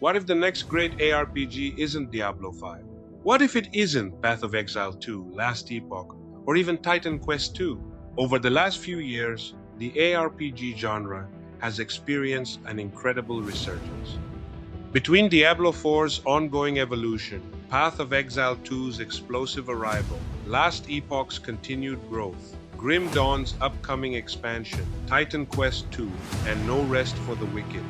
What if the next great ARPG isn't Diablo V? What if it isn't Path of Exile 2, Last Epoch, or even Titan Quest 2? Over the last few years, the ARPG genre has experienced an incredible resurgence. Between Diablo 4's ongoing evolution, Path of Exile 2's explosive arrival, Last Epoch's continued growth, Grim Dawn's upcoming expansion, Titan Quest 2, and No Rest for the Wicked,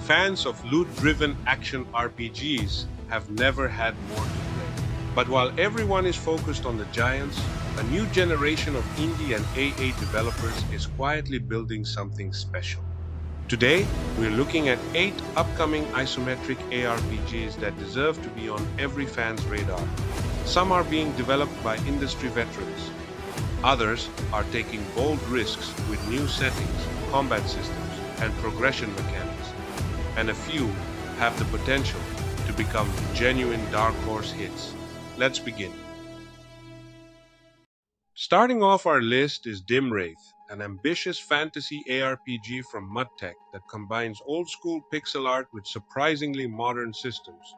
fans of loot-driven action RPGs have never had more to play. But while everyone is focused on the giants, a new generation of indie and AA developers is quietly building something special. Today, we're looking at 8 upcoming isometric ARPGs that deserve to be on every fan's radar. Some are being developed by industry veterans. Others are taking bold risks with new settings, combat systems, and progression mechanics. And a few have the potential to become genuine dark horse hits. Let's begin. Starting off our list is Dimraith, an ambitious fantasy ARPG from MUDTech that combines old-school pixel art with surprisingly modern systems.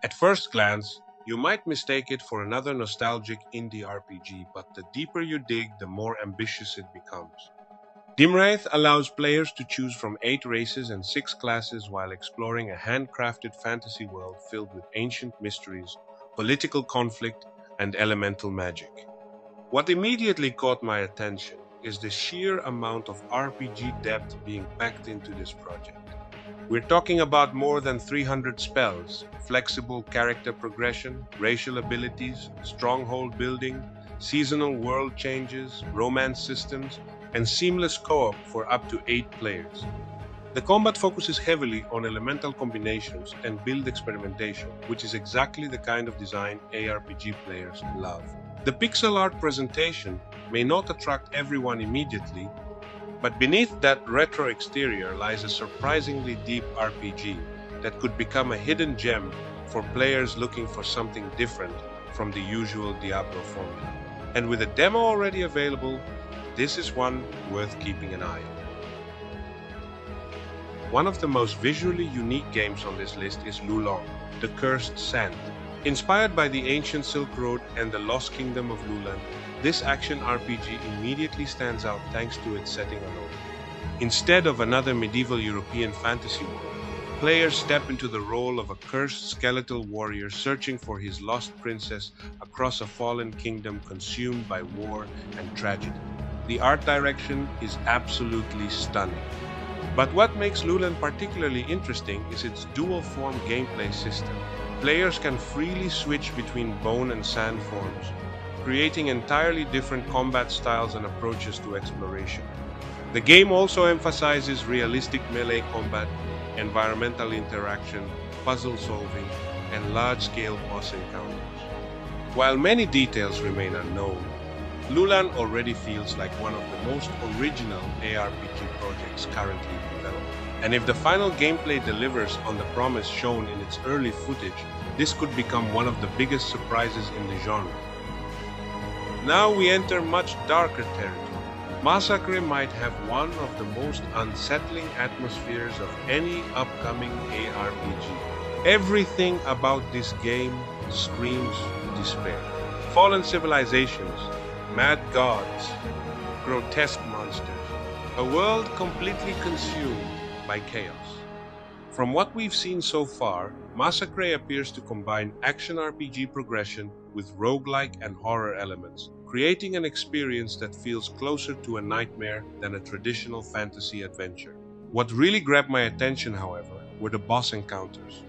At first glance, you might mistake it for another nostalgic indie RPG, but the deeper you dig, the more ambitious it becomes. Dimraith allows players to choose from 8 races and 6 classes while exploring a handcrafted fantasy world filled with ancient mysteries, political conflict, and elemental magic. What immediately caught my attention is the sheer amount of RPG depth being packed into this project. We're talking about more than 300 spells, flexible character progression, racial abilities, stronghold building, seasonal world changes, romance systems, and seamless co-op for up to 8 players. The combat focuses heavily on elemental combinations and build experimentation, which is exactly the kind of design ARPG players love. The pixel art presentation may not attract everyone immediately, but beneath that retro exterior lies a surprisingly deep RPG that could become a hidden gem for players looking for something different from the usual Diablo formula. And with a demo already available, this is one worth keeping an eye on. One of the most visually unique games on this list is Lulon, the Cursed Sand. Inspired by the ancient Silk Road and the Lost Kingdom of Loulan, this action RPG immediately stands out thanks to its setting alone. Instead of another medieval European fantasy world, players step into the role of a cursed skeletal warrior searching for his lost princess across a fallen kingdom consumed by war and tragedy. The art direction is absolutely stunning. But what makes Lulon particularly interesting is its dual-form gameplay system. Players can freely switch between bone and sand forms, creating entirely different combat styles and approaches to exploration. The game also emphasizes realistic melee combat, environmental interaction, puzzle solving, and large-scale boss encounters. While many details remain unknown, Lulon already feels like one of the most original ARPG projects currently developed. And if the final gameplay delivers on the promise shown in its early footage, this could become one of the biggest surprises in the genre. Now we enter much darker territory. MASAKRE might have one of the most unsettling atmospheres of any upcoming ARPG. Everything about this game screams despair. Fallen civilizations, mad gods, grotesque monsters, a world completely consumed by chaos. From what we've seen so far, MASAKRE appears to combine action RPG progression with roguelike and horror elements, creating an experience that feels closer to a nightmare than a traditional fantasy adventure. What really grabbed my attention, however, were the boss encounters.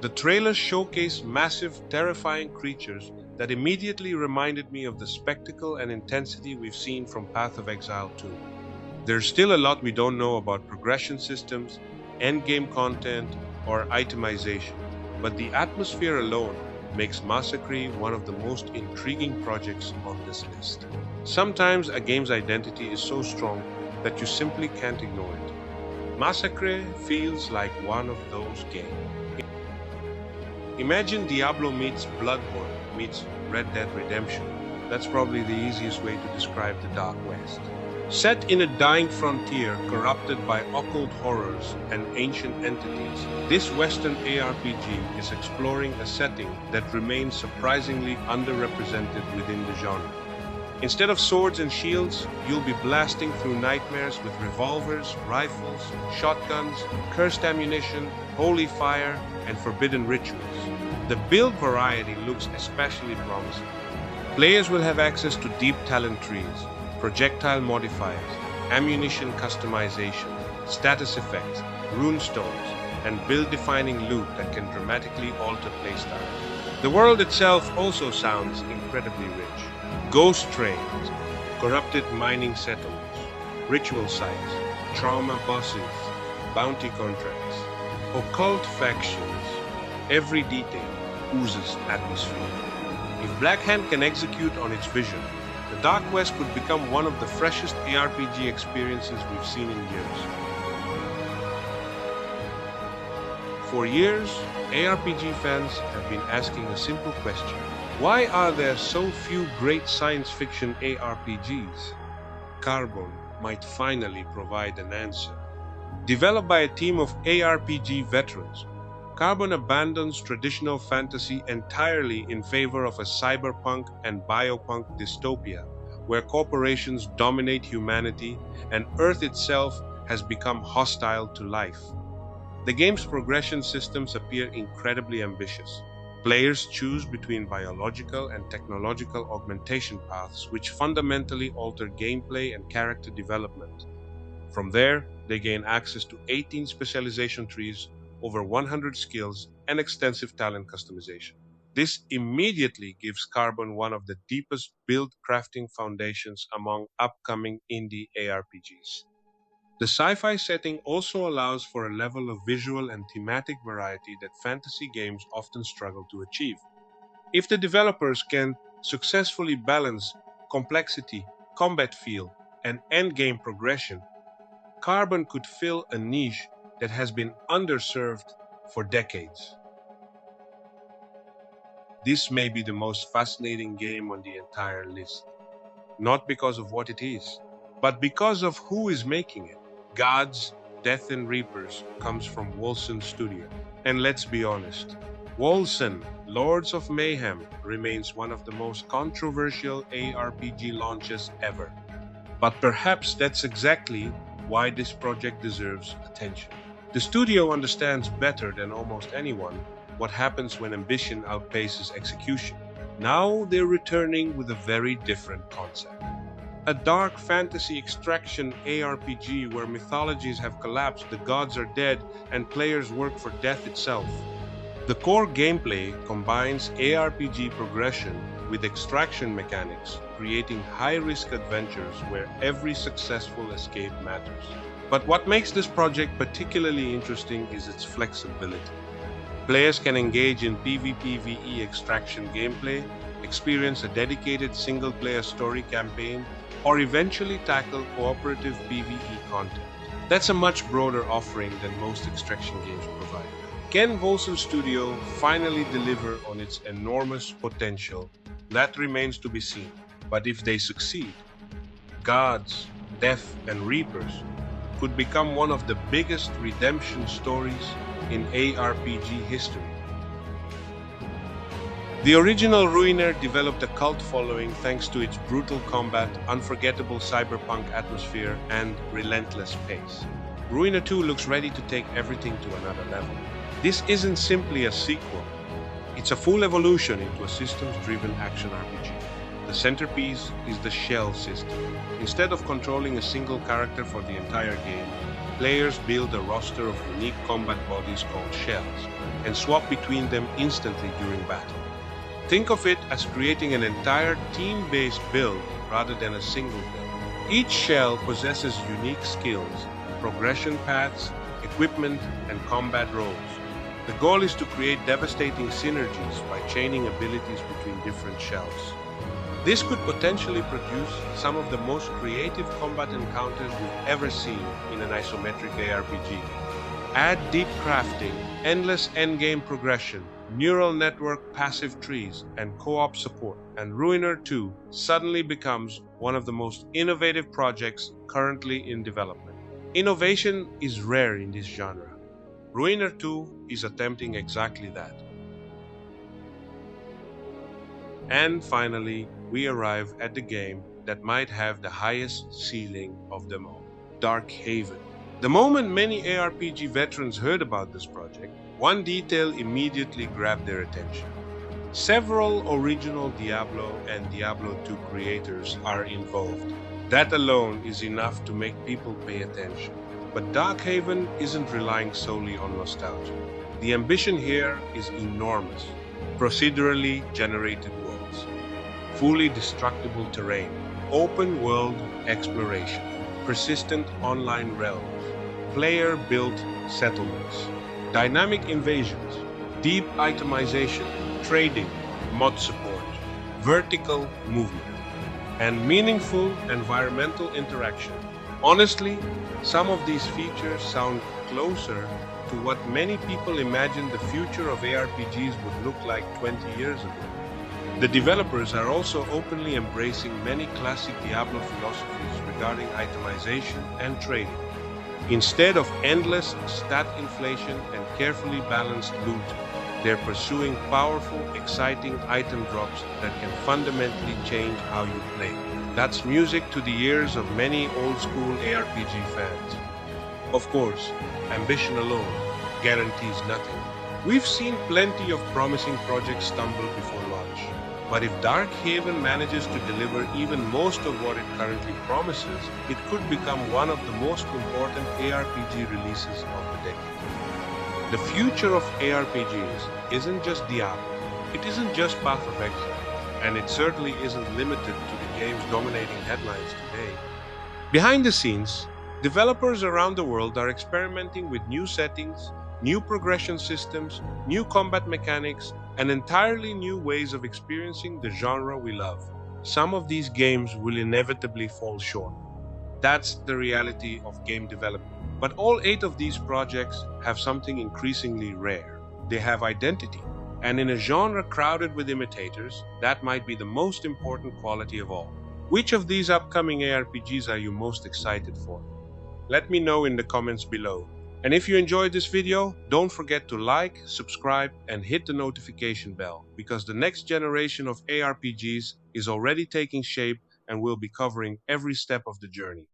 The trailers showcased massive, terrifying creatures that immediately reminded me of the spectacle and intensity we've seen from Path of Exile 2. There's still a lot we don't know about progression systems, endgame content, or itemization, but the atmosphere alone makes MASAKRE one of the most intriguing projects on this list. Sometimes a game's identity is so strong that you simply can't ignore it. MASAKRE feels like one of those games. Imagine Diablo meets Bloodborne meets Red Dead Redemption. That's probably the easiest way to describe the Dark West. Set in a dying frontier corrupted by occult horrors and ancient entities, this Western ARPG is exploring a setting that remains surprisingly underrepresented within the genre. Instead of swords and shields, you'll be blasting through nightmares with revolvers, rifles, shotguns, cursed ammunition, holy fire, and forbidden rituals. The build variety looks especially promising. Players will have access to deep talent trees, projectile modifiers, ammunition customization, status effects, runestones, and build-defining loot that can dramatically alter playstyle. The world itself also sounds incredibly rich. Ghost trains, corrupted mining settlements, ritual sites, trauma bosses, bounty contracts, occult factions. Every detail oozes atmosphere. If Black Hand can execute on its vision, the Dark West could become one of the freshest ARPG experiences we've seen in years. For years, ARPG fans have been asking a simple question. Why are there so few great science fiction ARPGs? Carbon might finally provide an answer. Developed by a team of ARPG veterans, Carbon abandons traditional fantasy entirely in favor of a cyberpunk and biopunk dystopia, where corporations dominate humanity and Earth itself has become hostile to life. The game's progression systems appear incredibly ambitious. Players choose between biological and technological augmentation paths which fundamentally alter gameplay and character development. From there, they gain access to 18 specialization trees, over 100 skills, and extensive talent customization. This immediately gives Carbon one of the deepest build crafting foundations among upcoming indie ARPGs. The sci-fi setting also allows for a level of visual and thematic variety that fantasy games often struggle to achieve. If the developers can successfully balance complexity, combat feel, and endgame progression, Carbon could fill a niche that has been underserved for decades. This may be the most fascinating game on the entire list, not because of what it is, but because of who is making it. Gods, Death and Reapers comes from Wolcen Studio. And let's be honest, Wolcen, Lords of Mayhem, remains one of the most controversial ARPG launches ever. But perhaps that's exactly why this project deserves attention. The studio understands better than almost anyone what happens when ambition outpaces execution. Now they're returning with a very different concept. A dark fantasy extraction ARPG where mythologies have collapsed, the gods are dead, and players work for death itself. The core gameplay combines ARPG progression with extraction mechanics, creating high-risk adventures where every successful escape matters. But what makes this project particularly interesting is its flexibility. Players can engage in PvPvE extraction gameplay, experience a dedicated single-player story campaign, or eventually tackle cooperative PvE content. That's a much broader offering than most extraction games provide. Can Wolcen Studio finally deliver on its enormous potential? That remains to be seen. But if they succeed, Gods, Death, and Reapers could become one of the biggest redemption stories in ARPG history. The original Ruiner developed a cult following thanks to its brutal combat, unforgettable cyberpunk atmosphere, and relentless pace. Ruiner 2 looks ready to take everything to another level. This isn't simply a sequel, it's a full evolution into a systems-driven action RPG. The centerpiece is the shell system. Instead of controlling a single character for the entire game, players build a roster of unique combat bodies called shells and swap between them instantly during battle. Think of it as creating an entire team-based build rather than a single build. Each shell possesses unique skills, progression paths, equipment, and combat roles. The goal is to create devastating synergies by chaining abilities between different shells. This could potentially produce some of the most creative combat encounters we've ever seen in an isometric ARPG. Add deep crafting, endless endgame progression, neural network passive trees, and co-op support, and Ruiner 2 suddenly becomes one of the most innovative projects currently in development. Innovation is rare in this genre. Ruiner 2 is attempting exactly that. And finally, we arrive at the game that might have the highest ceiling of them all, Darkhaven. The moment many ARPG veterans heard about this project, one detail immediately grabbed their attention. Several original Diablo and Diablo II creators are involved. That alone is enough to make people pay attention. But Darkhaven isn't relying solely on nostalgia. The ambition here is enormous. Procedurally generated worlds, fully destructible terrain, open world exploration, persistent online realms, player-built settlements, dynamic invasions, deep itemization, trading, mod support, vertical movement, and meaningful environmental interaction. Honestly, some of these features sound closer to what many people imagined the future of ARPGs would look like 20 years ago. The developers are also openly embracing many classic Diablo philosophies regarding itemization and trading. Instead of endless stat inflation and carefully balanced loot, they're pursuing powerful, exciting item drops that can fundamentally change how you play. That's music to the ears of many old-school ARPG fans. Of course, ambition alone guarantees nothing. We've seen plenty of promising projects stumble before launch. But if Darkhaven manages to deliver even most of what it currently promises, it could become one of the most important ARPG releases of the decade. The future of ARPGs isn't just Diablo, it isn't just Path of Exile, and it certainly isn't limited to the games dominating headlines today. Behind the scenes, developers around the world are experimenting with new settings, new progression systems, new combat mechanics, and entirely new ways of experiencing the genre we love. Some of these games will inevitably fall short. That's the reality of game development. But all 8 of these projects have something increasingly rare. They have identity. And in a genre crowded with imitators, that might be the most important quality of all. Which of these upcoming ARPGs are you most excited for? Let me know in the comments below. And if you enjoyed this video, don't forget to like, subscribe, and hit the notification bell, because the next generation of ARPGs is already taking shape and will be covering every step of the journey.